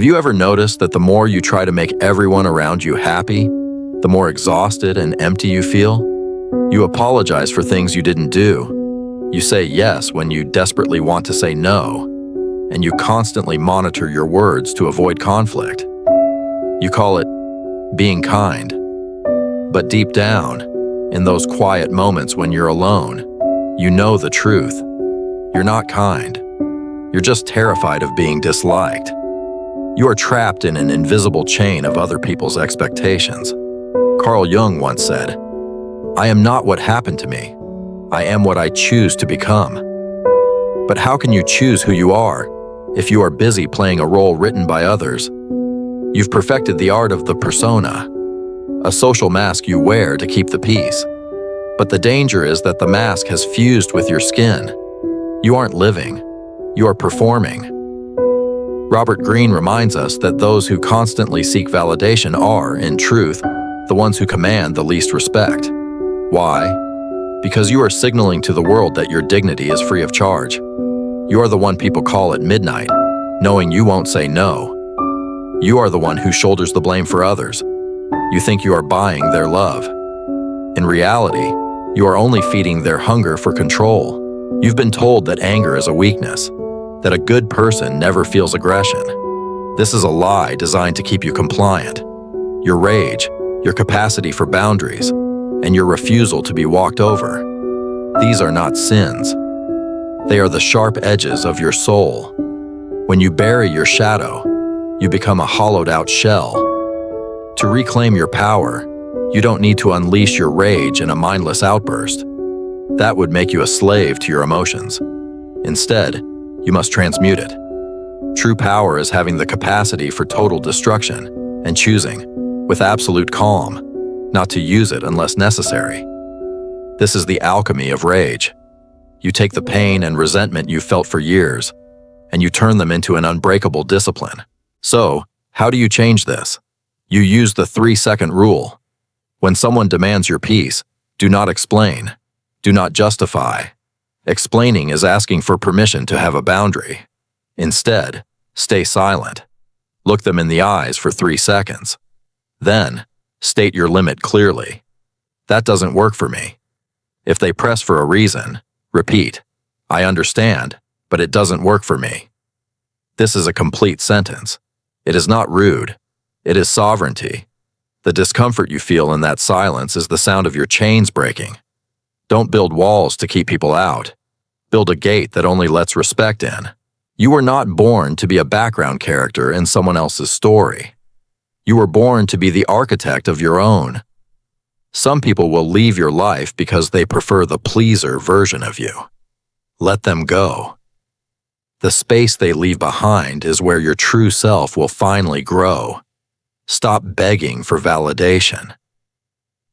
Have you ever noticed that the more you try to make everyone around you happy, the more exhausted and empty you feel? You apologize for things you didn't do. You say yes when you desperately want to say no, and you constantly monitor your words to avoid conflict. You call it being kind. But deep down, in those quiet moments when you're alone, you know the truth. You're not kind. You're just terrified of being disliked. You are trapped in an invisible chain of other people's expectations. Carl Jung once said, "I am not what happened to me. I am what I choose to become." But how can you choose who you are if you are busy playing a role written by others? You've perfected the art of the persona, a social mask you wear to keep the peace. But the danger is that the mask has fused with your skin. You aren't living, you are performing. Robert Greene reminds us that those who constantly seek validation are, in truth, the ones who command the least respect. Why? Because you are signaling to the world that your dignity is free of charge. You are the one people call at midnight, knowing you won't say no. You are the one who shoulders the blame for others. You think you are buying their love. In reality, you are only feeding their hunger for control. You've been told that anger is a weakness, that a good person never feels aggression. This is a lie designed to keep you compliant. Your rage, your capacity for boundaries, and your refusal to be walked over. These are not sins. They are the sharp edges of your soul. When you bury your shadow, you become a hollowed-out shell. To reclaim your power, you don't need to unleash your rage in a mindless outburst. That would make you a slave to your emotions. Instead, you must transmute it. True power is having the capacity for total destruction and choosing, with absolute calm, not to use it unless necessary. This is the alchemy of rage. You take the pain and resentment you felt for years, and you turn them into an unbreakable discipline. So, how do you change this? You use the 3-second rule. When someone demands your peace, do not explain. Do not justify. Explaining is asking for permission to have a boundary. Instead, stay silent. Look them in the eyes for 3 seconds. Then, state your limit clearly. That doesn't work for me. If they press for a reason, repeat, I understand, but it doesn't work for me. This is a complete sentence. It is not rude. It is sovereignty. The discomfort you feel in that silence is the sound of your chains breaking. Don't build walls to keep people out. Build a gate that only lets respect in. You were not born to be a background character in someone else's story. You were born to be the architect of your own. Some people will leave your life because they prefer the pleaser version of you. Let them go. The space they leave behind is where your true self will finally grow. Stop begging for validation.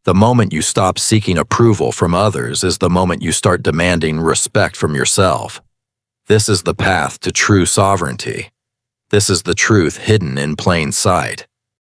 The moment you stop seeking approval from others is the moment you start demanding respect from yourself. This is the path to true sovereignty. This is the truth hidden in plain sight.